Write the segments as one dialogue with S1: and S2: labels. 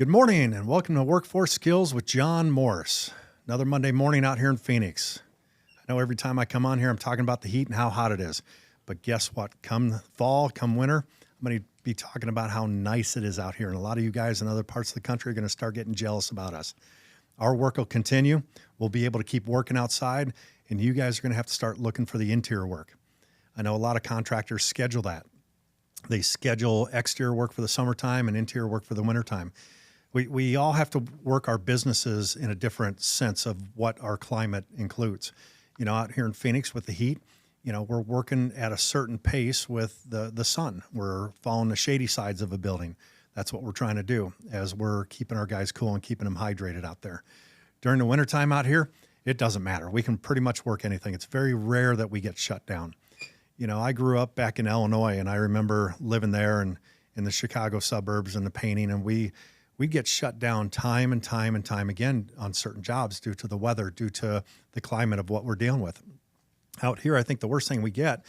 S1: Good morning and welcome to Workforce Skills with John Morris. Another Monday morning out here in Phoenix. I know every time I come on here, I'm talking about the heat and how hot it is. But guess what? Come fall, come winter, I'm going to be talking about how nice it is out here. And a lot of you guys in other parts of the country are going to start getting jealous about us. Our work will continue. We'll be able to keep working outside, and you guys are going to have to start looking for the interior work. I know a lot of contractors schedule that. They schedule exterior work for the summertime and interior work for the wintertime. We all have to work our businesses in a different sense of what our climate includes. You know, out here in Phoenix with the heat, you know, we're working at a certain pace with the sun. We're following the shady sides of a building. That's what we're trying to do as we're keeping our guys cool and keeping them hydrated out there. During the wintertime out here, it doesn't matter. We can pretty much work anything. It's very rare that we get shut down. You know, I grew up back in Illinois, and I remember living there and in the Chicago suburbs and the painting, and we'd get shut down time and time again on certain jobs due to the weather, due to the climate of what we're dealing with. Out here, I think the worst thing we get,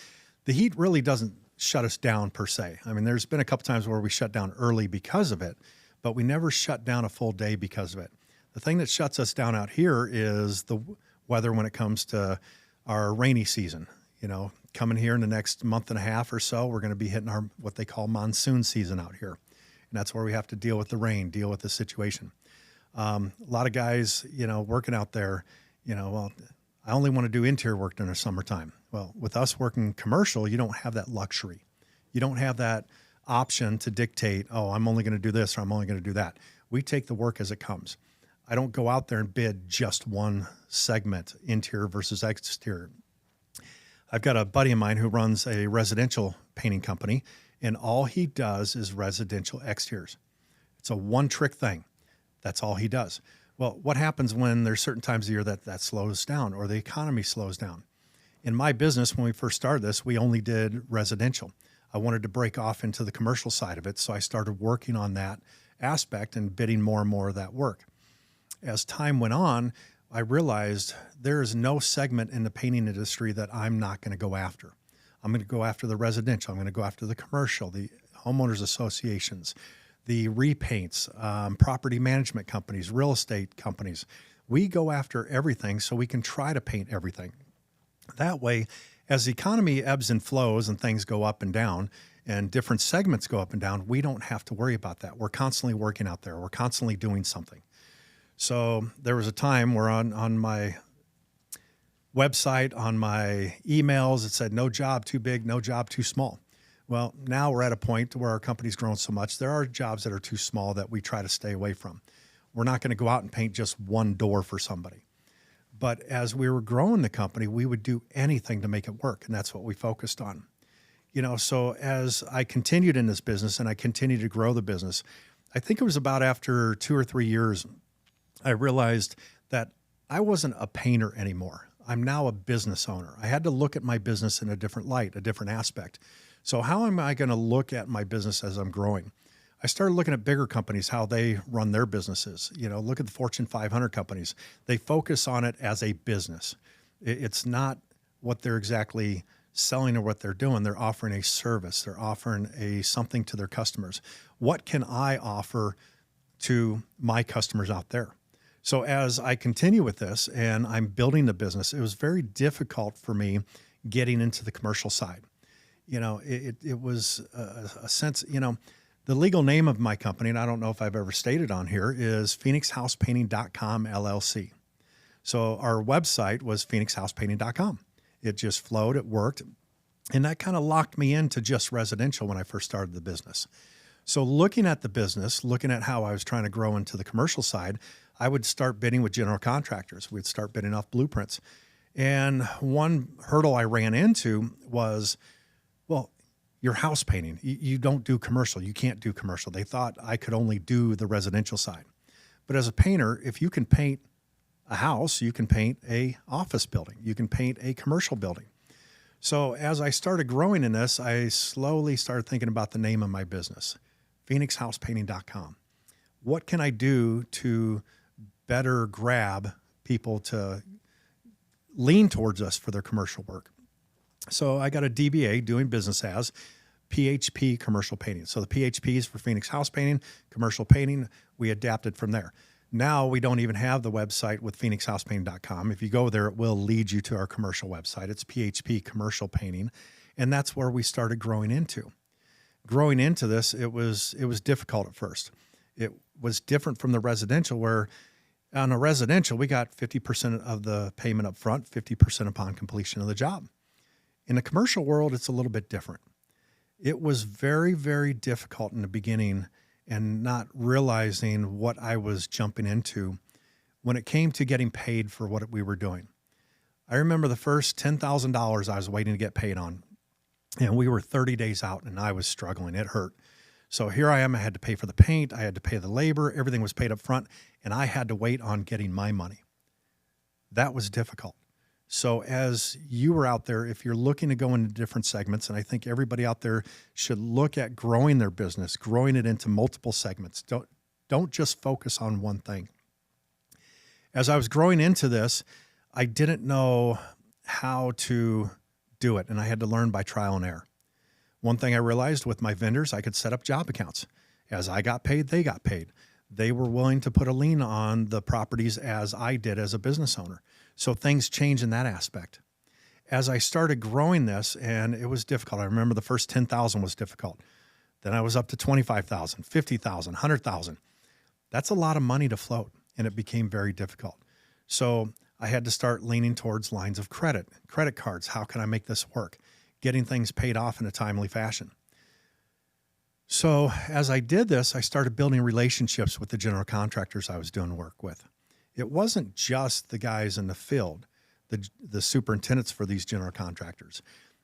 S1: the heat really doesn't shut us down per se. I mean, there's been a couple times where we shut down early because of it, but we never shut down a full day because of it. The thing that shuts us down out here is the weather when it comes to our rainy season. You know, coming here in the next month and a half or so, we're going to be hitting our what they call monsoon season out here. And that's where we have to deal with the rain, deal with the situation. A lot of guys, you know, working out there, you know, well, I only want to do interior work during the summertime. Well, with us working commercial, you don't have that luxury. You don't have that option to dictate, oh, I'm only going to do this or I'm only going to do that. We take the work as it comes. I don't go out there and bid just one segment, interior versus exterior. I've got a buddy of mine who runs a residential painting company, and all he does is residential exteriors. It's a one-trick thing. That's all he does. Well, what happens when there's certain times of year that slows down or the economy slows down? In my business, when we first started this, we only did residential. I wanted to break off into the commercial side of it, so I started working on that aspect and bidding more and more of that work. As time went on, I realized there is no segment in the painting industry that I'm not going to go after. I'm going to go after the residential. I'm going to go after the commercial, the homeowners associations, the repaints, property management companies, real estate companies. We go after everything so we can try to paint everything. That way, as the economy ebbs and flows and things go up and down and different segments go up and down, we don't have to worry about that. We're constantly working out there. We're constantly doing something. So there was a time where on my website, on my emails, it said no job too big, no job too small. Well, now we're at a point where our company's grown so much, there are jobs that are too small that we try to stay away from. We're not going to go out and paint just one door for somebody. But as we were growing the company, we would do anything to make it work, and that's what we focused on. You know, so as I continued in this business and I continued to grow the business, I think it was about after 2 or 3 years, I realized that I wasn't a painter anymore. I'm now a business owner. I had to look at my business in a different light, a different aspect. So how am I going to look at my business as I'm growing? I started looking at bigger companies, how they run their businesses. You know, look at the Fortune 500 companies. They focus on it as a business. It's not what they're exactly selling or what they're doing. They're offering a service. They're offering something to their customers. What can I offer to my customers out there? So as I continue with this and I'm building the business, it was very difficult for me getting into the commercial side. You know, it was a sense, you know, the legal name of my company, and I don't know if I've ever stated on here, is PhoenixHousePainting.com LLC. So our website was PhoenixHousePainting.com. It just flowed, it worked. And that kind of locked me into just residential when I first started the business. So looking at the business, looking at how I was trying to grow into the commercial side, I would start bidding with general contractors. We'd start bidding off blueprints. And one hurdle I ran into was, well, you're house painting. You don't do commercial. You can't do commercial. They thought I could only do the residential side. But as a painter, if you can paint a house, you can paint a office building. You can paint a commercial building. So as I started growing in this, I slowly started thinking about the name of my business, PhoenixHousePainting.com. What can I do to better grab people to lean towards us for their commercial work? So I got a DBA, doing business as. PHP Commercial Painting. So the PHP is for Phoenix House Painting, commercial painting. We adapted from there. Now we don't even have the website with phoenixhousepainting.com. If you go there, it will lead you to our commercial website. It's PHP Commercial Painting. And that's where we started growing into. Growing into this, it was difficult at first. It was different from the residential, where on a residential, we got 50% of the payment up front, 50% upon completion of the job. In the commercial world, it's a little bit different. It was very, very difficult in the beginning and not realizing what I was jumping into when it came to getting paid for what we were doing. I remember the first $10,000 I was waiting to get paid on, and we were 30 days out, and I was struggling. It hurt. So here I am. I had to pay for the paint. I had to pay the labor. Everything was paid up front, and I had to wait on getting my money. That was difficult. So as you were out there, if you're looking to go into different segments, and I think everybody out there should look at growing their business, growing it into multiple segments. Don't just focus on one thing. As I was growing into this, I didn't know how to do it, and I had to learn by trial and error. One thing I realized with my vendors, I could set up job accounts. As I got paid, they got paid. They were willing to put a lien on the properties as I did as a business owner. So things changed in that aspect. As I started growing this, and it was difficult. I remember the first 10,000 was difficult. Then I was up to 25,000, 50,000, 100,000. That's a lot of money to float, and it became very difficult. So I had to start leaning towards lines of credit, credit cards. How can I make this work? Getting things paid off in a timely fashion. So as I did this, I started building relationships with the general contractors I was doing work with. It wasn't just the guys in the field, the superintendents for these general contractors.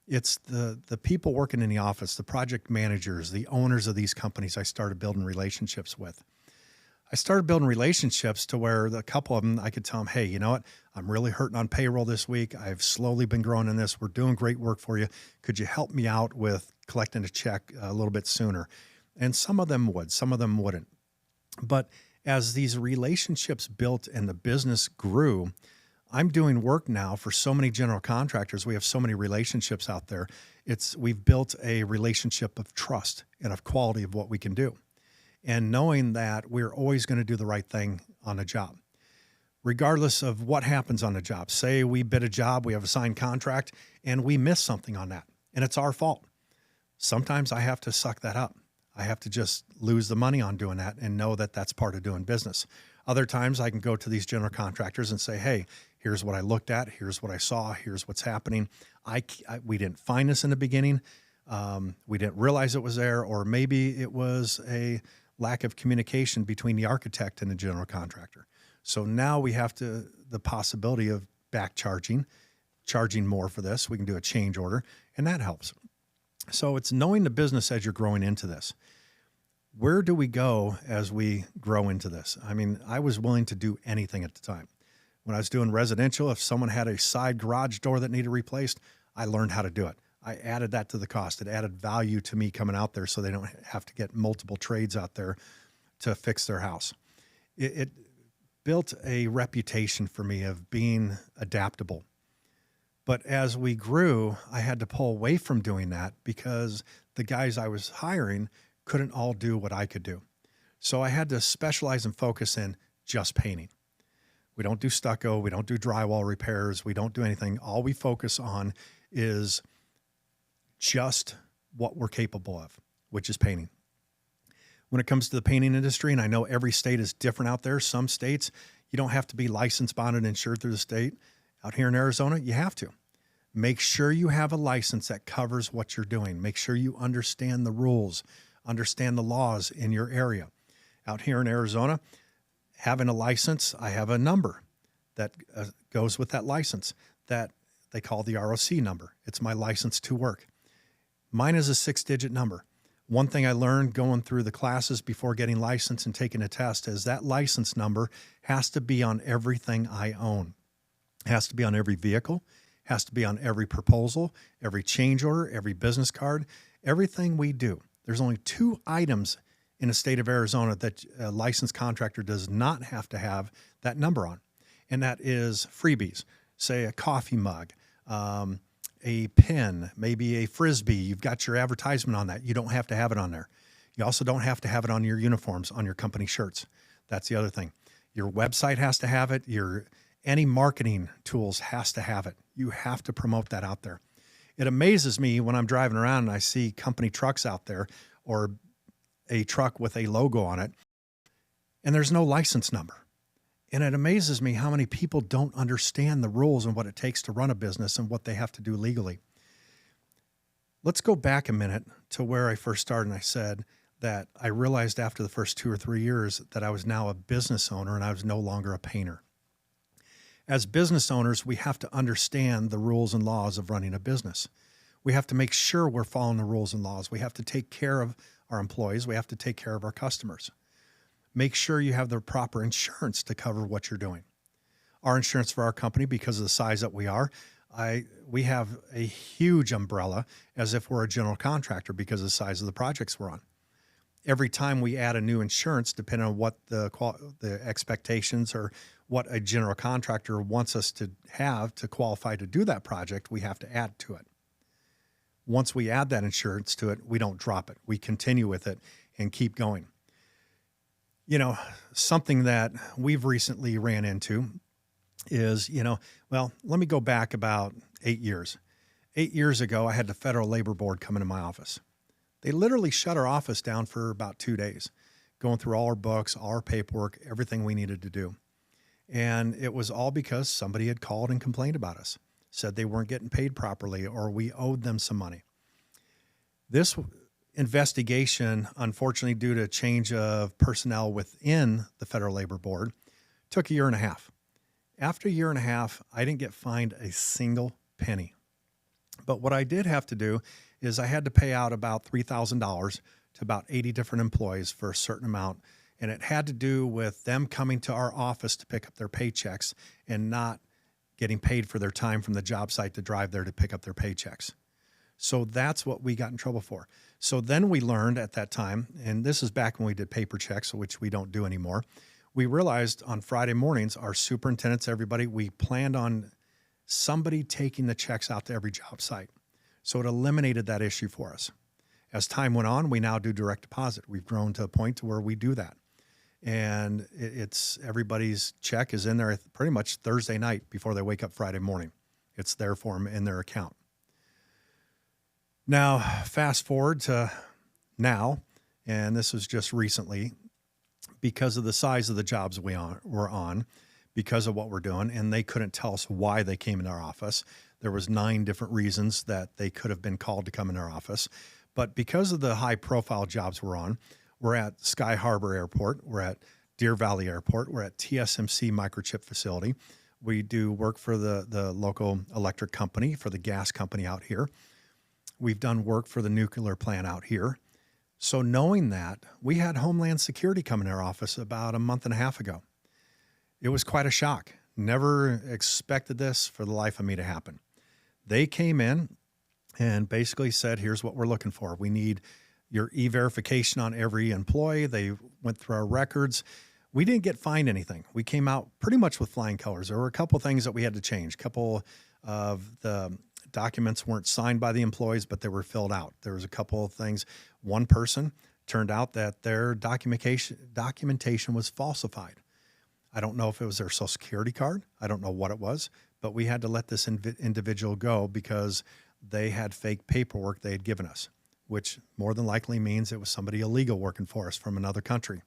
S1: It's the people working in the office, the project managers, the owners of these companies I started building relationships with. I started building relationships to where a couple of them, I could tell them, hey, you know what? I'm really hurting on payroll this week. I've slowly been growing in this. We're doing great work for you. Could you help me out with collecting a check a little bit sooner? And some of them would, some of them wouldn't. But as these relationships built and the business grew, I'm doing work now for so many general contractors. We have so many relationships out there. We've built a relationship of trust and of quality of what we can do. And knowing that we're always going to do the right thing on a job, regardless of what happens on a job. Say we bid a job, we have a signed contract, and we miss something on that, and it's our fault. Sometimes I have to suck that up. I have to just lose the money on doing that and know that that's part of doing business. Other times I can go to these general contractors and say, hey, here's what I looked at. Here's what I saw. Here's what's happening. We didn't find this in the beginning. We didn't realize it was there, or maybe it was a lack of communication between the architect and the general contractor. So now we have the possibility of back charging more for this. We can do a change order, and that helps. So it's knowing the business as you're growing into this. Where do we go as we grow into this? I mean, I was willing to do anything at the time. When I was doing residential, if someone had a side garage door that needed replaced, I learned how to do it. I added that to the cost. It added value to me coming out there so they don't have to get multiple trades out there to fix their house. It built a reputation for me of being adaptable. But as we grew, I had to pull away from doing that because the guys I was hiring couldn't all do what I could do. So I had to specialize and focus in just painting. We don't do stucco. We don't do drywall repairs. We don't do anything. All we focus on is just what we're capable of, which is painting. When it comes to the painting industry, and I know every state is different out there. Some states, you don't have to be licensed, bonded, and insured through the state. Out here in Arizona, you have to. Make sure you have a license that covers what you're doing. Make sure you understand the rules, understand the laws in your area. Out here in Arizona, having a license, I have a number that goes with that license that they call the ROC number. It's my license to work. Mine is a 6-digit number. One thing I learned going through the classes before getting licensed and taking a test is that license number has to be on everything I own. It has to be on every vehicle, has to be on every proposal, every change order, every business card, everything we do. There's only 2 items in the state of Arizona that a licensed contractor does not have to have that number on, and that is freebies. Say a coffee mug, a pin, maybe a Frisbee. You've got your advertisement on that. You don't have to have it on there. You also don't have to have it on your uniforms, on your company shirts. That's the other thing. Your website has to have it. Any marketing tools has to have it. You have to promote that out there. It amazes me when I'm driving around and I see company trucks out there or a truck with a logo on it and there's no license number. And it amazes me how many people don't understand the rules and what it takes to run a business and what they have to do legally. Let's go back a minute to where I first started. And I said that I realized after the first 2 or 3 years that I was now a business owner and I was no longer a painter. As business owners, we have to understand the rules and laws of running a business. We have to make sure we're following the rules and laws. We have to take care of our employees. We have to take care of our customers. Make sure you have the proper insurance to cover what you're doing. Our insurance for our company, because of the size that we are, we have a huge umbrella as if we're a general contractor because of the size of the projects we're on. Every time we add a new insurance, depending on what the expectations or what a general contractor wants us to have to qualify to do that project, we have to add to it. Once we add that insurance to it, we don't drop it. We continue with it and keep going. You know, something that we've recently ran into is, well, let me go back about 8 years. 8 years ago, I had the Federal Labor Board come into my office. They literally shut our office down for about 2 days, going through all our books, all our paperwork, everything we needed to do. And it was all because somebody had called and complained about us, said they weren't getting paid properly or we owed them some money. This investigation, unfortunately, due to change of personnel within the Federal Labor Board, took 1.5 years. After 1.5 years, I didn't get fined a single penny. But what I did have to do is I had to pay out about $3,000 to about 80 different employees for a certain amount. And it had to do with them coming to our office to pick up their paychecks and not getting paid for their time from the job site to drive there to pick up their paychecks. So that's what we got in trouble for. So then we learned at that time, and this is back when we did paper checks, which we don't do anymore. We realized on Friday mornings, our superintendents, everybody, we planned on somebody taking the checks out to every job site. So it eliminated that issue for us. As time went on, we now do direct deposit. We've grown to a point to where we do that. And it's everybody's check is in there pretty much Thursday night before they wake up Friday morning. It's there for them in their account. Now, fast forward to now, and this was just recently, because of the size of the jobs we're on, because of what we're doing, and they couldn't tell us why they came in our office. There was 9 different reasons that they could have been called to come in our office. But because of the high-profile jobs we're on, we're at Sky Harbor Airport, we're at Deer Valley Airport, we're at TSMC Microchip Facility. We do work for the local electric company, for the gas company out here. We've done work for the nuclear plant out here. So knowing that, we had Homeland Security come in our office about 1.5 months ago. It was quite a shock. Never expected this for the life of me to happen. They came in and basically said, here's what we're looking for. We need your e-verification on every employee. They went through our records. We didn't get fined anything. We came out pretty much with flying colors. There were a couple of things that we had to change. A couple of the documents weren't signed by the employees, but they were filled out. There was a couple of things. One person turned out that their documentation was falsified. I don't know if it was their Social Security card. I don't know what it was, but we had to let this individual go because they had fake paperwork they had given us, which more than likely means it was somebody illegal working for us from another country.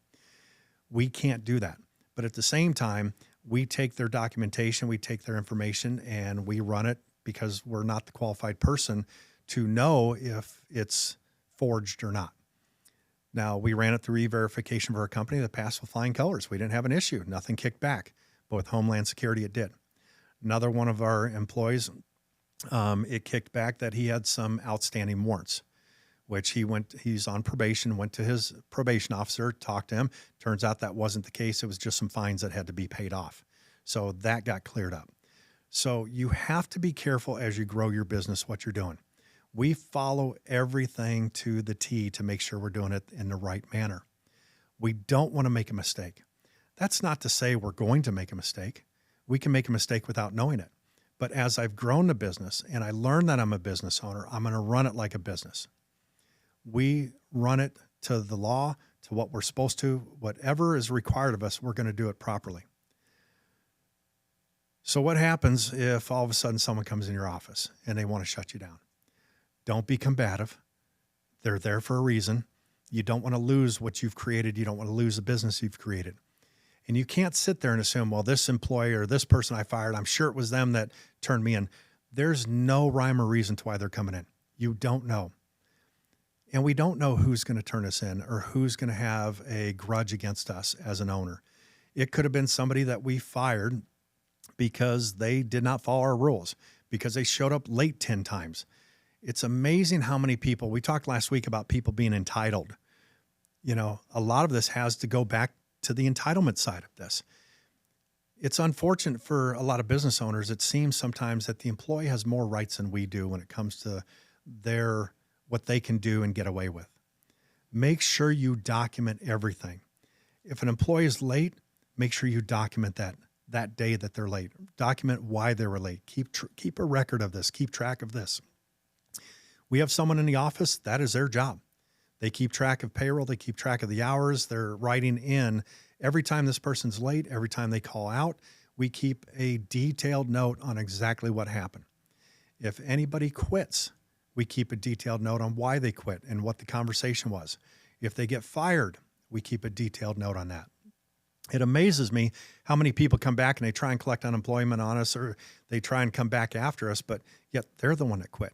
S1: We can't do that. But at the same time, we take their documentation, we take their information, and we run it because we're not the qualified person to know if it's forged or not. Now, we ran it through e-verification for our company that passed with flying colors. We didn't have an issue. Nothing kicked back. But with Homeland Security, it did. Another one of our employees, it kicked back that he had some outstanding warrants, which he's on probation, went to his probation officer, talked to him. Turns out that wasn't the case. It was just some fines that had to be paid off. So that got cleared up. So you have to be careful as you grow your business, what you're doing. We follow everything to the T to make sure we're doing it in the right manner. We don't want to make a mistake. That's not to say we're going to make a mistake. We can make a mistake without knowing it. But as I've grown the business and I learned that I'm a business owner, I'm going to run it like a business. We run it to the law, to what we're supposed to, whatever is required of us, we're going to do it properly. So what happens if all of a sudden someone comes in your office and they want to shut you down? Don't be combative. They're there for a reason. You don't want to lose what you've created. You don't want to lose the business you've created. And you can't sit there and assume, well, this employee or this person I fired, I'm sure it was them that turned me in. There's no rhyme or reason to why they're coming in. You don't know. And we don't know who's going to turn us in or who's going to have a grudge against us as an owner. It could have been somebody that we fired because they did not follow our rules, because they showed up late 10 times. It's amazing how many people, we talked last week about people being entitled. You know, a lot of this has to go back to the entitlement side of this. It's unfortunate for a lot of business owners. It seems sometimes that the employee has more rights than we do when it comes to what they can do and get away with. Make sure you document everything. If an employee is late, make sure you document that day that they're late. Document why they were late. Keep a record of this. Keep track of this. We have someone in the office, that is their job. They keep track of payroll. They keep track of the hours. They're writing in every time this person's late, every time they call out. We keep a detailed note on exactly what happened. If anybody quits, we keep a detailed note on why they quit and what the conversation was. If they get fired, we keep a detailed note on that. It amazes me how many people come back and they try and collect unemployment on us, or they try and come back after us, but yet they're the one that quit.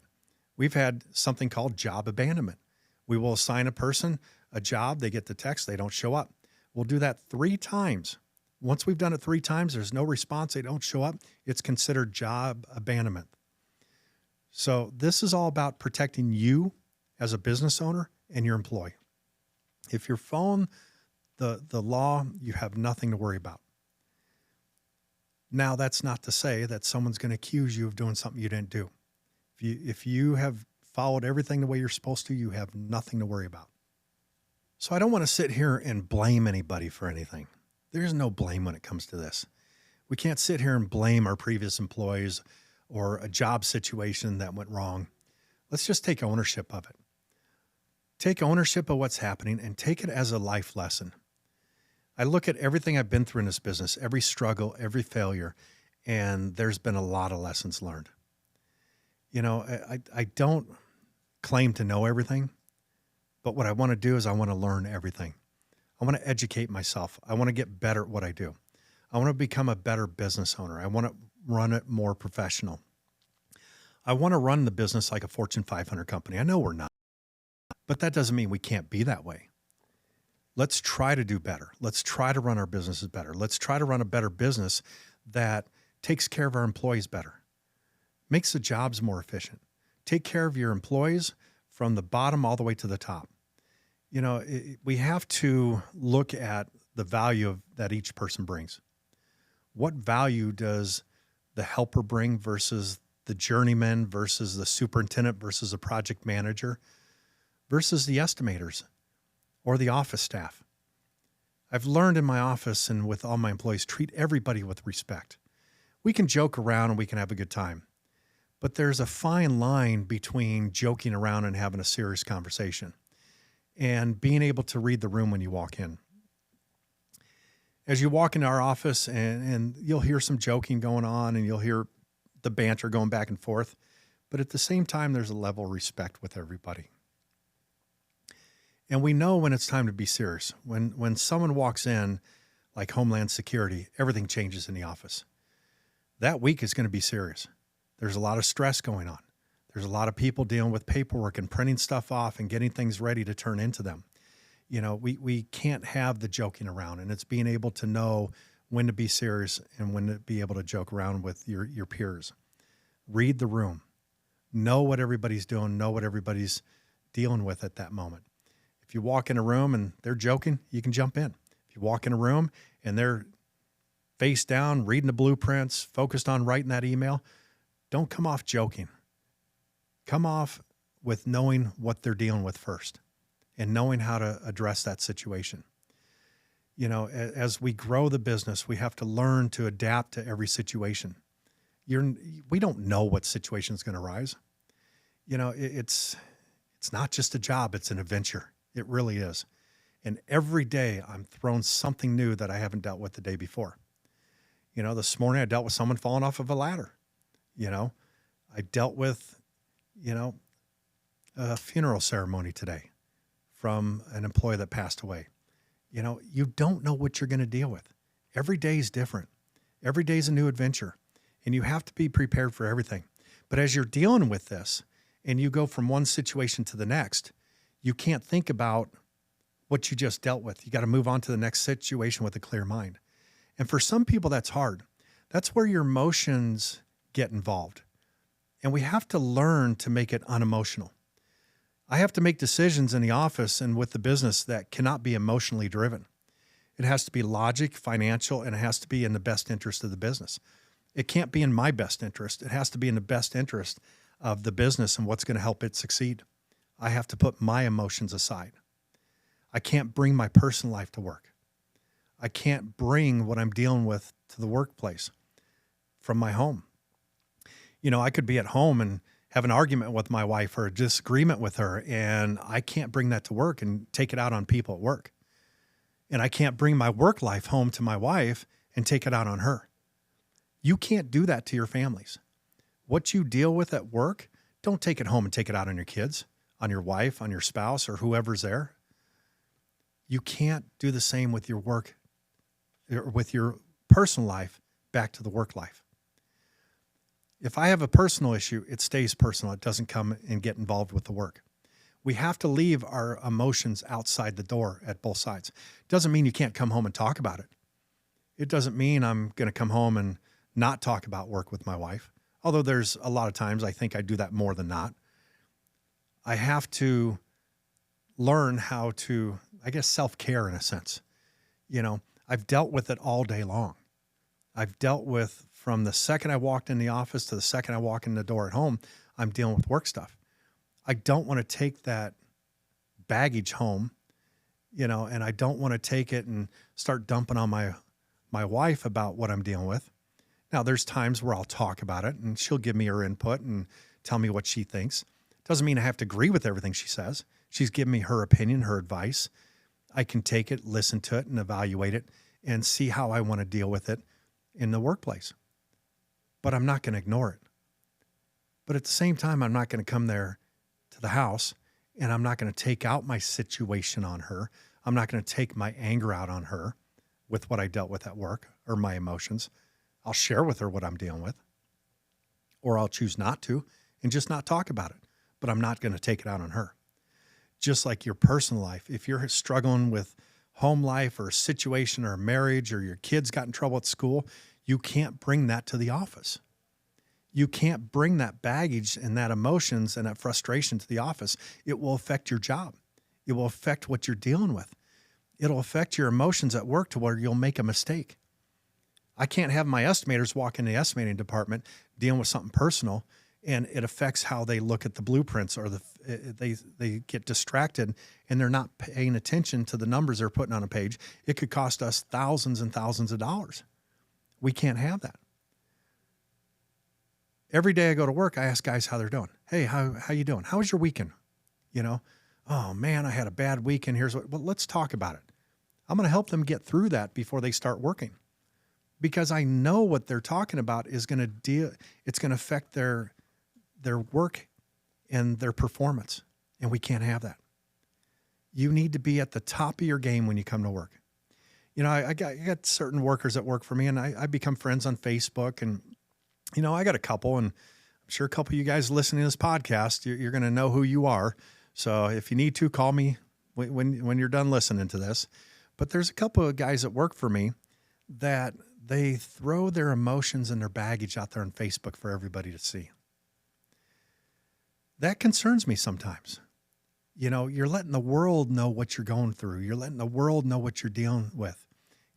S1: We've had something called job abandonment. We will assign a person a job, they get the text, they don't show up. We'll do that 3 times. Once we've done it 3 times, there's no response, they don't show up, it's considered job abandonment. So this is all about protecting you as a business owner and your employee. If you're following the law, you have nothing to worry about. Now, that's not to say that someone's going to accuse you of doing something you didn't do. If you have followed everything the way you're supposed to, you have nothing to worry about. So I don't want to sit here and blame anybody for anything. There's no blame when it comes to this. We can't sit here and blame our previous employees or a job situation that went wrong. Let's just take ownership of it. Take ownership of what's happening and take it as a life lesson. I look at everything I've been through in this business, every struggle, every failure, and there's been a lot of lessons learned. You know, I don't claim to know everything, but what I want to do is I want to learn everything. I want to educate myself. I want to get better at what I do. I want to become a better business owner. I want to run it more professional. I want to run the business like a Fortune 500 company. I know we're not, but that doesn't mean we can't be that way. Let's try to do better. Let's try to run our businesses better. Let's try to run a better business that takes care of our employees better, makes the jobs more efficient. Take care of your employees from the bottom all the way to the top. You know, we have to look at the value that each person brings. What value does the helper bring versus the journeyman versus the superintendent versus the project manager versus the estimators or the office staff? I've learned in my office and with all my employees, treat everybody with respect. We can joke around and we can have a good time, but there's a fine line between joking around and having a serious conversation and being able to read the room when you walk in. As you walk into our office and you'll hear some joking going on and you'll hear the banter going back and forth, but at the same time, there's a level of respect with everybody. And we know when it's time to be serious. When someone walks in, like Homeland Security, everything changes in the office. That week is going to be serious. There's a lot of stress going on. There's a lot of people dealing with paperwork and printing stuff off and getting things ready to turn into them. You know, we can't have the joking around, and it's being able to know when to be serious and when to be able to joke around with your peers. Read the room. Know what everybody's doing. Know what everybody's dealing with at that moment. If you walk in a room and they're joking, you can jump in. If you walk in a room and they're face down, reading the blueprints, focused on writing that email, don't come off joking. Come off with knowing what they're dealing with first and knowing how to address that situation. You know, as we grow the business, we have to learn to adapt to every situation. We don't know what situation is going to arise. It's not just a job, it's an adventure. It really is. And every day I'm thrown something new that I haven't dealt with the day before. This morning I dealt with someone falling off of a ladder. I dealt with, a funeral ceremony today from an employee that passed away. You don't know what you're going to deal with. Every day is different. Every day is a new adventure, and you have to be prepared for everything. But as you're dealing with this and you go from one situation to the next, you can't think about what you just dealt with. You got to move on to the next situation with a clear mind. And for some people, that's hard. That's where your emotions get involved. And we have to learn to make it unemotional. I have to make decisions in the office and with the business that cannot be emotionally driven. It has to be logic, financial, and it has to be in the best interest of the business. It can't be in my best interest. It has to be in the best interest of the business and what's going to help it succeed. I have to put my emotions aside. I can't bring my personal life to work. I can't bring what I'm dealing with to the workplace from my home. I could be at home and have an argument with my wife or a disagreement with her, and I can't bring that to work and take it out on people at work. And I can't bring my work life home to my wife and take it out on her. You can't do that to your families. What you deal with at work, don't take it home and take it out on your kids, on your wife, on your spouse, or whoever's there. You can't do the same with your work, or with your personal life back to the work life. If I have a personal issue, it stays personal. It doesn't come and get involved with the work. We have to leave our emotions outside the door at both sides. Doesn't mean you can't come home and talk about it. It doesn't mean I'm going to come home and not talk about work with my wife. Although there's a lot of times I think I do that more than not. I have to learn how to, self-care in a sense. I've dealt with it all day long. I've dealt with from the second I walked in the office to the second I walk in the door at home, I'm dealing with work stuff. I don't want to take that baggage home, and I don't want to take it and start dumping on my wife about what I'm dealing with. Now, there's times where I'll talk about it and she'll give me her input and tell me what she thinks. Doesn't mean I have to agree with everything she says. She's given me her opinion, her advice. I can take it, listen to it, and evaluate it and see how I want to deal with it in the workplace. But I'm not going to ignore it. But at the same time, I'm not going to come there to the house and I'm not going to take out my situation on her. I'm not going to take my anger out on her with what I dealt with at work or my emotions. I'll share with her what I'm dealing with, or I'll choose not to and just not talk about it. But I'm not going to take it out on her. Just like your personal life, if you're struggling with home life or a situation or a marriage or your kids got in trouble at school, you can't bring that to the office. You can't bring that baggage and that emotions and that frustration to the office. It will affect your job. It will affect what you're dealing with. It'll affect your emotions at work to where you'll make a mistake. I can't have my estimators walk in the estimating department dealing with something personal, and it affects how they look at the blueprints, or they get distracted and they're not paying attention to the numbers they're putting on a page. It could cost us thousands and thousands of dollars. We can't have that. Every day I go to work, I ask guys how they're doing. Hey, how you doing? How was your weekend? Oh man, I had a bad weekend. Well, let's talk about it. I'm going to help them get through that before they start working, because I know what they're talking about is going to it's going to affect their work and their performance. And we can't have that. You need to be at the top of your game when you come to work. I got certain workers that work for me, and I become friends on Facebook, and, I got a couple, and I'm sure a couple of you guys listening to this podcast, you're going to know who you are. So if you need to, call me when you're done listening to this. But there's a couple of guys that work for me that they throw their emotions and their baggage out there on Facebook for everybody to see. That concerns me sometimes. You're letting the world know what you're going through. You're letting the world know what you're dealing with.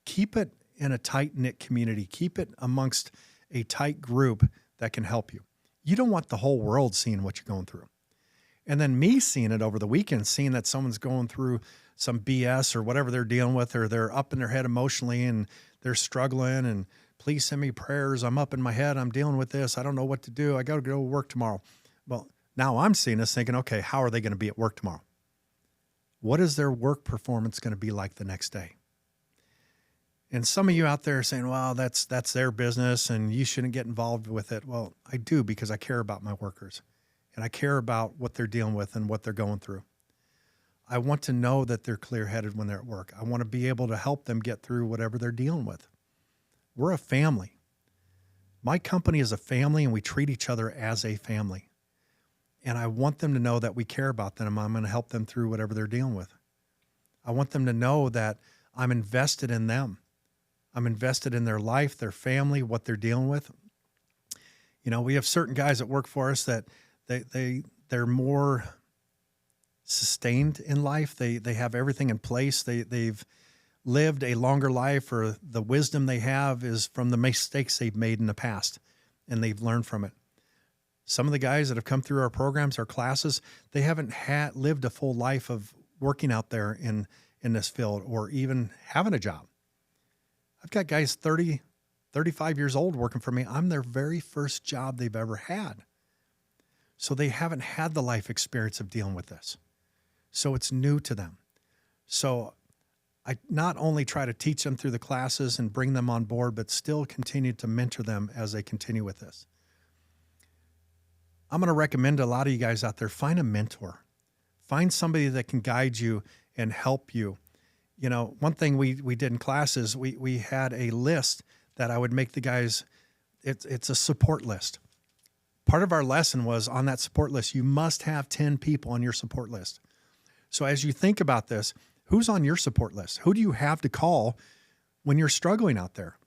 S1: Keep it in a tight-knit community. Keep it amongst a tight group that can help you. You don't want the whole world seeing what you're going through. And then me seeing it over the weekend, seeing that someone's going through some BS or whatever they're dealing with, or they're up in their head emotionally and they're struggling, and please send me prayers. I'm up in my head. I'm dealing with this. I don't know what to do. I got to go to work tomorrow. Well, now I'm seeing this thinking, okay, how are they going to be at work tomorrow? What is their work performance going to be like the next day? And some of you out there are saying, well, that's their business and you shouldn't get involved with it. Well, I do, because I care about my workers and I care about what they're dealing with and what they're going through. I want to know that they're clear-headed when they're at work. I want to be able to help them get through whatever they're dealing with. We're a family. My company is a family, and we treat each other as a family. And I want them to know that we care about them. I'm going to help them through whatever they're dealing with. I want them to know that I'm invested in them. I'm invested in their life, their family, what they're dealing with. You know, we have certain guys that work for us that they're more sustained in life. They have everything in place. They've lived a longer life, or the wisdom they have is from the mistakes they've made in the past, and they've learned from it. Some of the guys that have come through our programs, our classes, they haven't lived a full life of working out there in this field, or even having a job. I've got guys 30, 35 years old working for me. I'm their very first job they've ever had. So they haven't had the life experience of dealing with this. So it's new to them. So I not only try to teach them through the classes and bring them on board, but still continue to mentor them as they continue with this. I'm going to recommend to a lot of you guys out there, find a mentor. Find somebody that can guide you and help you. You know, one thing we did in classes, we had a list that I would make the guys, it's a support list. Part of our lesson was, on that support list, you must have 10 people on your support list. So as you think about this, who's on your support list? Who do you have to call when you're struggling out there?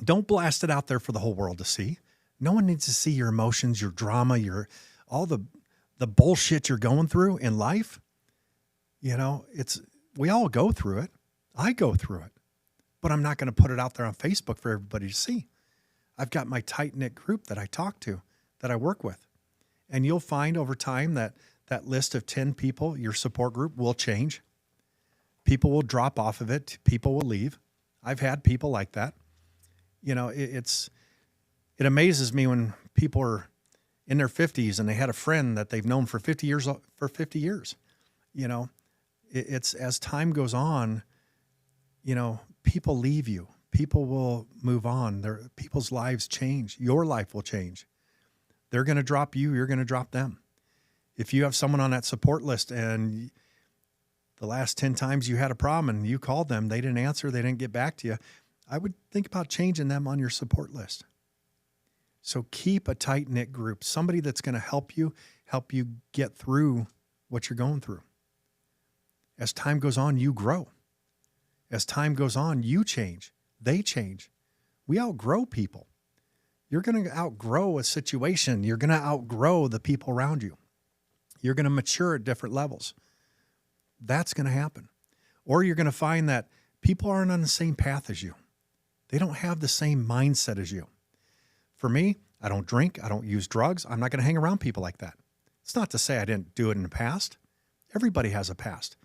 S1: Don't blast it out there for the whole world to see. No one needs to see your emotions, your drama, all the bullshit you're going through in life. You know, we all go through it. I go through it, but I'm not going to put it out there on Facebook for everybody to see. I've got my tight-knit group that I talk to, that I work with. And you'll find over time that list of 10 people, your support group, will change. People will drop off of it. People will leave. I've had people like that. You know, it amazes me when people are in their 50s and they had a friend that they've known for 50 years. You know, it's as time goes on, you know, people leave you. People will move on. People's lives change. Your life will change. They're going to drop you. You're going to drop them. If you have someone on that support list and the last 10 times you had a problem and you called them, they didn't answer, they didn't get back to you, I would think about changing them on your support list. So keep a tight-knit group, somebody that's going to help you get through what you're going through. As time goes on, you grow. As time goes on, you change. They change. We outgrow people. You're going to outgrow a situation. You're going to outgrow the people around you. You're going to mature at different levels. That's going to happen. Or you're going to find that people aren't on the same path as you. They don't have the same mindset as you. For me, I don't drink. I don't use drugs. I'm not going to hang around people like that. It's not to say I didn't do it in the past. Everybody has a past.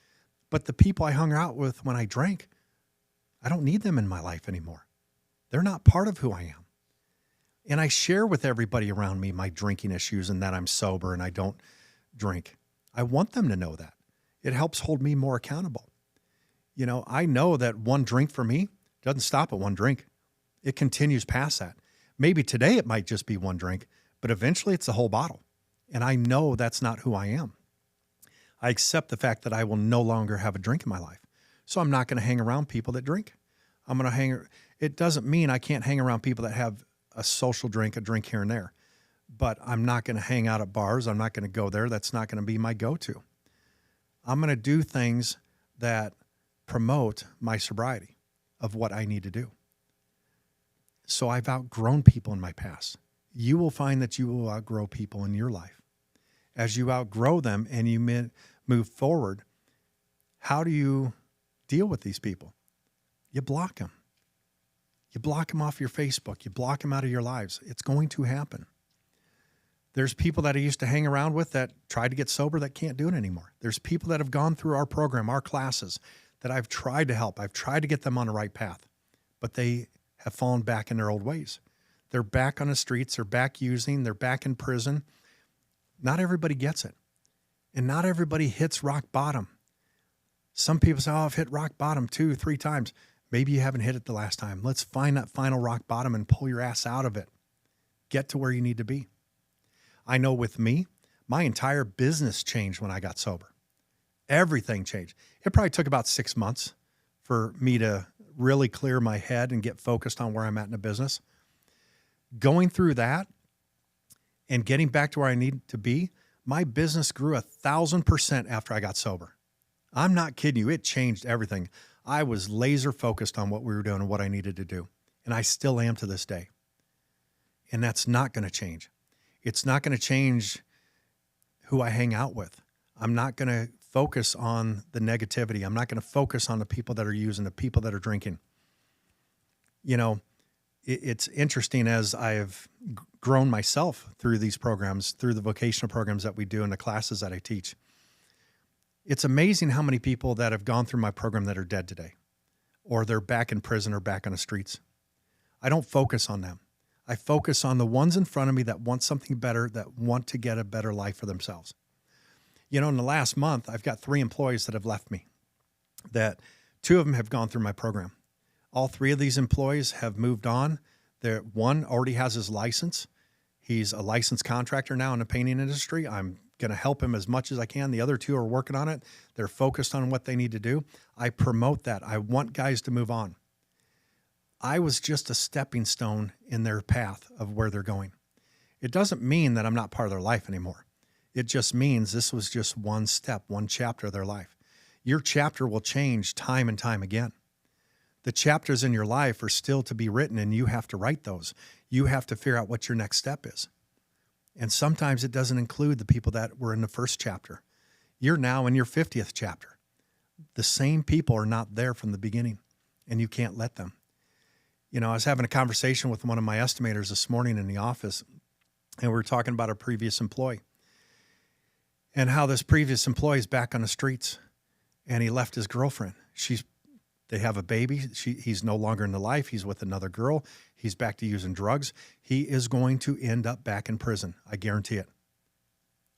S1: But the people I hung out with when I drank, I don't need them in my life anymore. They're not part of who I am. And I share with everybody around me my drinking issues and that I'm sober and I don't drink. I want them to know that. It helps hold me more accountable. You know, I know that one drink for me doesn't stop at one drink. It continues past that. Maybe today it might just be one drink, but eventually it's a whole bottle. And I know that's not who I am. I accept the fact that I will no longer have a drink in my life. So I'm not going to hang around people that drink. It doesn't mean I can't hang around people that have a social drink, a drink here and there. But I'm not going to hang out at bars. I'm not going to go there. That's not going to be my go-to. I'm going to do things that promote my sobriety of what I need to do. So I've outgrown people in my past. You will find that you will outgrow people in your life. As you outgrow them and you move forward, how do you deal with these people? You block them. You block them off your Facebook. You block them out of your lives. It's going to happen. There's people that I used to hang around with that tried to get sober that can't do it anymore. There's people that have gone through our program, our classes, that I've tried to help. I've tried to get them on the right path, but they have fallen back in their old ways. They're back on the streets. They're back using. They're back in prison. Not everybody gets it. And not everybody hits rock bottom. Some people say, oh, I've hit rock bottom 2, 3 times. Maybe you haven't hit it the last time. Let's find that final rock bottom and pull your ass out of it. Get to where you need to be. I know with me, my entire business changed when I got sober. Everything changed. It probably took about 6 months for me to really clear my head and get focused on where I'm at in the business. Going through that and getting back to where I need to be, my business grew 1,000% after I got sober. I'm not kidding you. It changed everything. I was laser focused on what we were doing and what I needed to do. And I still am to this day. And that's not going to change. It's not going to change who I hang out with. I'm not going to focus on the negativity. I'm not going to focus on the people that are using, the people that are drinking. You know, it's interesting as I've grown myself through these programs, through the vocational programs that we do and the classes that I teach. It's amazing how many people that have gone through my program that are dead today, or they're back in prison or back on the streets. I don't focus on them. I focus on the ones in front of me that want something better, that want to get a better life for themselves. You know, in the last month, I've got 3 employees that have left me, that 2 of them have gone through my program. All 3 of these employees have moved on. One already has his license. He's a licensed contractor now in the painting industry. I'm going to help him as much as I can. The other 2 are working on it. They're focused on what they need to do. I promote that. I want guys to move on. I was just a stepping stone in their path of where they're going. It doesn't mean that I'm not part of their life anymore. It just means this was just one step, one chapter of their life. Your chapter will change time and time again. The chapters in your life are still to be written, and you have to write those. You have to figure out what your next step is. And sometimes it doesn't include the people that were in the first chapter. You're now in your 50th chapter. The same people are not there from the beginning, and you can't let them. You know, I was having a conversation with one of my estimators this morning in the office, and we were talking about a previous employee and how this previous employee is back on the streets, and he left his girlfriend. They have a baby. He's no longer in the life. He's with another girl. He's back to using drugs. He is going to end up back in prison. I guarantee it.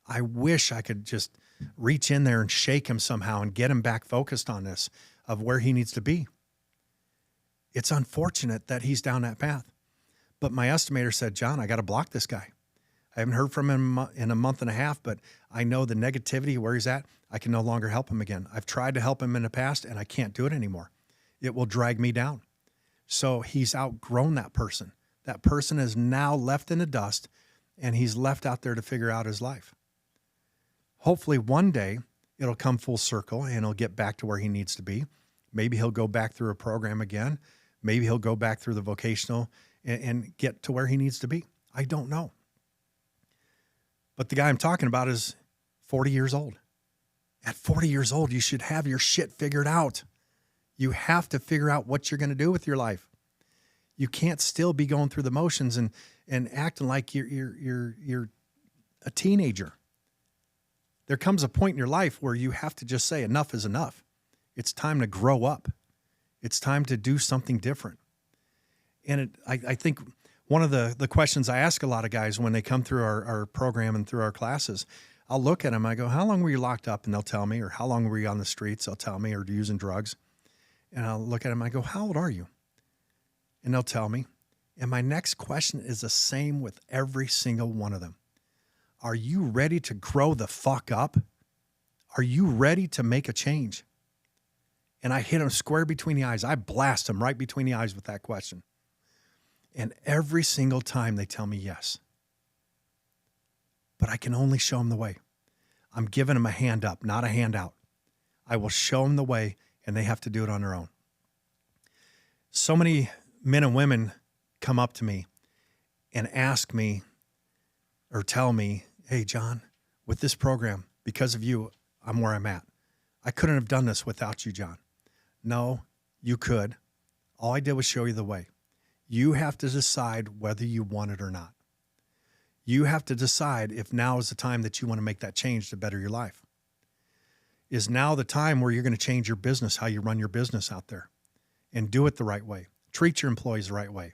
S1: I wish I could just reach in there and shake him somehow and get him back focused on this, of where he needs to be. It's unfortunate that he's down that path. But my estimator said, John, I got to block this guy. I haven't heard from him in a month and a half, but I know the negativity where he's at. I can no longer help him again. I've tried to help him in the past, and I can't do it anymore. It will drag me down. So he's outgrown that person. That person is now left in the dust, and he's left out there to figure out his life. Hopefully one day it'll come full circle, and he'll get back to where he needs to be. Maybe he'll go back through a program again. Maybe he'll go back through the vocational and get to where he needs to be. I don't know. But the guy I'm talking about is 40 years old. At 40 years old, you should have your shit figured out. You have to figure out what you're going to do with your life. You can't still be going through the motions and acting like you're a teenager. There comes a point in your life where you have to just say enough is enough. It's time to grow up. It's time to do something different. And I think one of the questions I ask a lot of guys when they come through our program and through our classes, I'll look at them. I go, how long were you locked up? And they'll tell me. Or how long were you on the streets? They'll tell me. Or using drugs. And I'll look at them. I go, how old are you? And they'll tell me. And my next question is the same with every single one of them. Are you ready to grow the fuck up? Are you ready to make a change? And I hit them square between the eyes. I blast them right between the eyes with that question. And every single time they tell me yes. But I can only show them the way. I'm giving them a hand up, not a handout. I will show them the way, and they have to do it on their own. So many men and women come up to me and ask me or tell me, hey, John, with this program, because of you, I'm where I'm at. I couldn't have done this without you, John. No, you could. All I did was show you the way. You have to decide whether you want it or not. You have to decide if now is the time that you want to make that change to better your life. Is now the time where you're going to change your business, how you run your business out there, and do it the right way. Treat your employees the right way.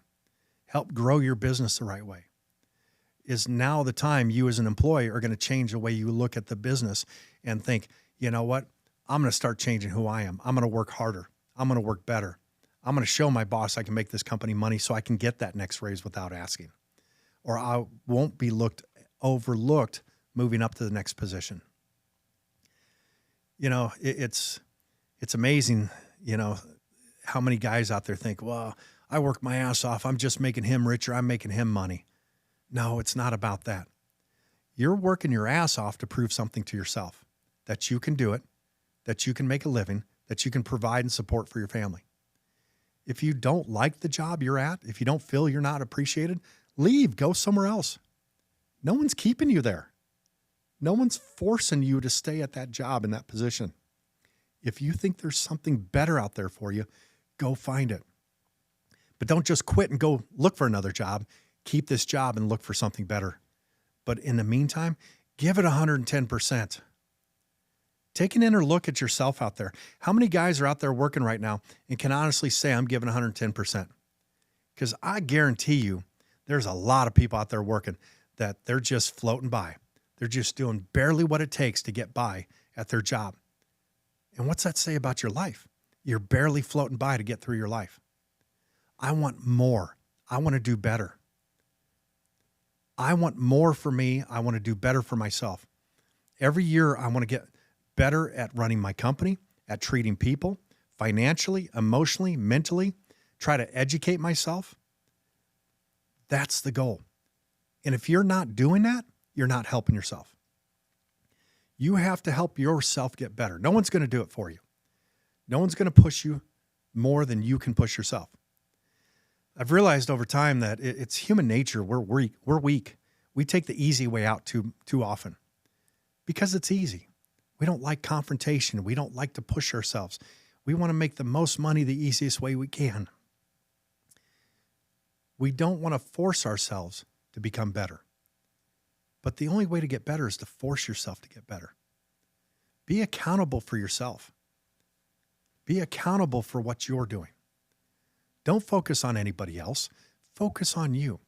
S1: Help grow your business the right way. Is now the time you as an employee are going to change the way you look at the business and think, you know what? I'm going to start changing who I am. I'm going to work harder. I'm going to work better. I'm going to show my boss I can make this company money so I can get that next raise without asking. Or I won't be overlooked moving up to the next position. You know, it's amazing, you know, how many guys out there think, well, I work my ass off. I'm just making him richer. I'm making him money. No, it's not about that. You're working your ass off to prove something to yourself, that you can do it, that you can make a living, that you can provide and support for your family. If you don't like the job you're at, if you don't feel you're not appreciated, leave, go somewhere else. No one's keeping you there. No one's forcing you to stay at that job in that position. If you think there's something better out there for you, go find it. But don't just quit and go look for another job. Keep this job and look for something better. But in the meantime, give it 110%. Take an inner look at yourself out there. How many guys are out there working right now and can honestly say, I'm giving 110%? Because I guarantee you, there's a lot of people out there working that they're just floating by. They're just doing barely what it takes to get by at their job. And what's that say about your life? You're barely floating by to get through your life. I want more. I want to do better. I want more for me. I want to do better for myself. Every year, I want to get better at running my company, at treating people, financially, emotionally, mentally, try to educate myself. That's the goal. And if you're not doing that, you're not helping yourself. You have to help yourself get better. No one's going to do it for you. No one's going to push you more than you can push yourself. I've realized over time that it's human nature. We're weak. We take the easy way out too often because it's easy. We don't like confrontation. We don't like to push ourselves. We want to make the most money the easiest way we can. We don't want to force ourselves to become better. But the only way to get better is to force yourself to get better. Be accountable for yourself. Be accountable for what you're doing. Don't focus on anybody else. Focus on you.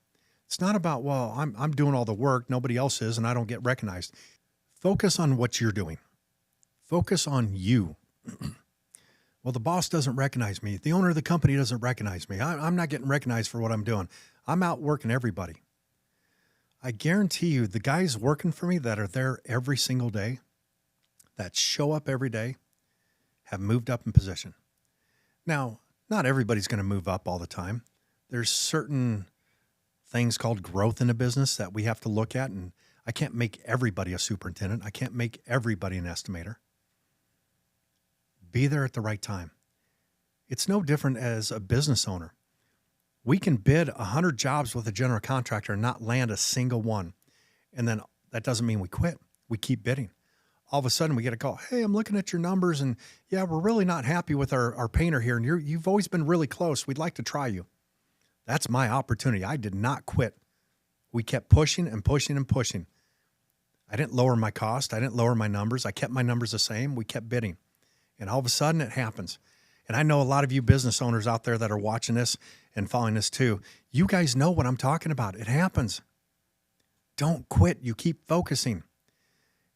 S1: It's not about, well, I'm doing all the work, nobody else is, and I don't get recognized. Focus on what you're doing. Focus on you. Well, the boss doesn't recognize me. The owner of the company doesn't recognize me. I'm not getting recognized for what I'm doing. I'm out working everybody. I guarantee you the guys working for me that are there every single day, that show up every day, have moved up in position. Now, not everybody's going to move up all the time. There's certain things called growth in a business that we have to look at, and I can't make everybody a superintendent. I can't make everybody an estimator. Be there at the right time. It's no different as a business owner. We can bid 100 jobs with a general contractor and not land a single one. And then that doesn't mean we quit. We keep bidding. All of a sudden we get a call. Hey, I'm looking at your numbers and yeah, we're really not happy with our painter here. And you've always been really close. We'd like to try you. That's my opportunity. I did not quit. We kept pushing and pushing and pushing. I didn't lower my cost. I didn't lower my numbers. I kept my numbers the same. We kept bidding. And all of a sudden it happens. And I know a lot of you business owners out there that are watching this and following this too. You guys know what I'm talking about. It happens. Don't quit. You keep focusing.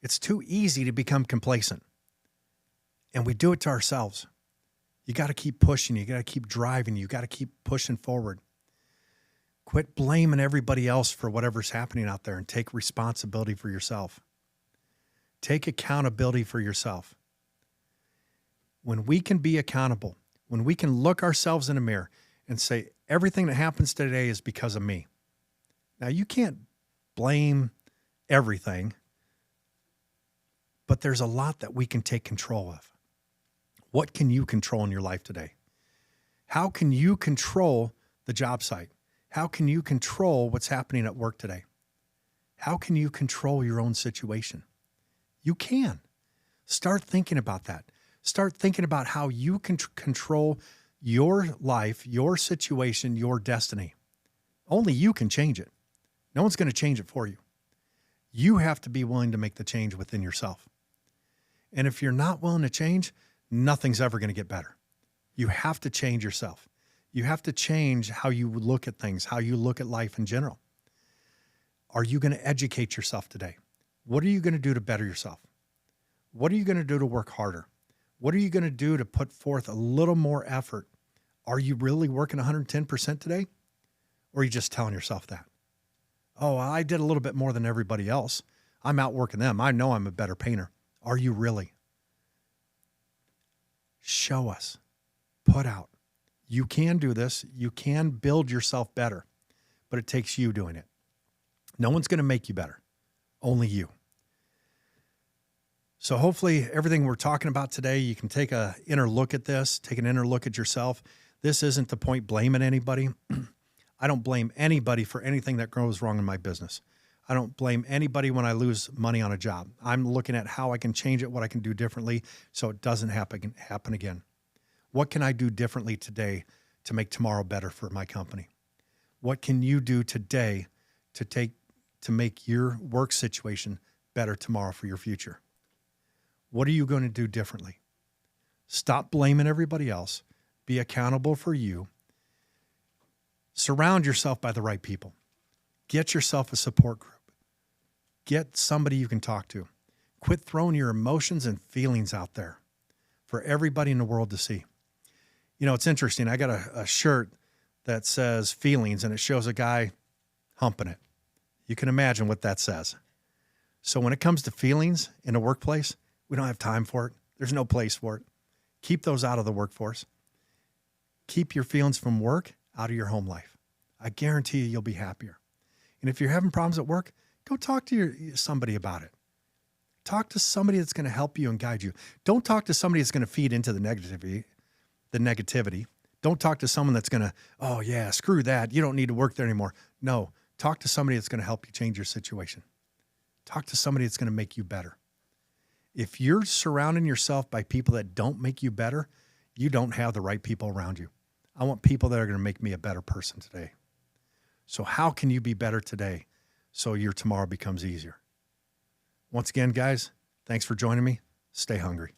S1: It's too easy to become complacent. And we do it to ourselves. You got to keep pushing. You got to keep driving. You got to keep pushing forward. Quit blaming everybody else for whatever's happening out there and take responsibility for yourself. Take accountability for yourself. When we can be accountable, when we can look ourselves in a mirror and say, everything that happens today is because of me. Now, you can't blame everything, but there's a lot that we can take control of. What can you control in your life today? How can you control the job site? How can you control what's happening at work today? How can you control your own situation? You can. Start thinking about that. Start thinking about how you can control your life, your situation, your destiny. Only you can change it. No one's going to change it for you. You have to be willing to make the change within yourself. And if you're not willing to change, nothing's ever going to get better. You have to change yourself. You have to change how you look at things, how you look at life in general. Are you going to educate yourself today? What are you going to do to better yourself? What are you going to do to work harder? What are you going to do to put forth a little more effort? Are you really working 110% today? Or are you just telling yourself that? Oh, I did a little bit more than everybody else. I'm outworking them. I know I'm a better painter. Are you really? Show us. Put out. You can do this. You can build yourself better, but it takes you doing it. No one's going to make you better. Only you. So hopefully everything we're talking about today, you can take an inner look at this, take an inner look at yourself. This isn't the point blaming anybody. I don't blame anybody for anything that goes wrong in my business. I don't blame anybody when I lose money on a job. I'm looking at how I can change it, what I can do differently so it doesn't happen again. What can I do differently today to make tomorrow better for my company? What can you do today to make your work situation better tomorrow for your future? What are you going to do differently? Stop blaming everybody else. Be accountable for you. Surround yourself by the right people. Get yourself a support group. Get somebody you can talk to. Quit throwing your emotions and feelings out there for everybody in the world to see. You know, it's interesting. I got a shirt that says feelings, and it shows a guy humping it. You can imagine what that says. So when it comes to feelings in a workplace, we don't have time for it. There's no place for it. Keep those out of the workforce. Keep your feelings from work out of your home life. I guarantee you'll be happier. And if you're having problems at work, go talk to somebody about it. Talk to somebody that's going to help you and guide you. Don't talk to somebody that's going to feed into the negativity. Don't talk to someone that's going to, oh yeah, screw that. You don't need to work there anymore. No, talk to somebody that's going to help you change your situation. Talk to somebody that's going to make you better. If you're surrounding yourself by people that don't make you better, you don't have the right people around you. I want people that are going to make me a better person today. So how can you be better today so your tomorrow becomes easier? Once again, guys, thanks for joining me. Stay hungry.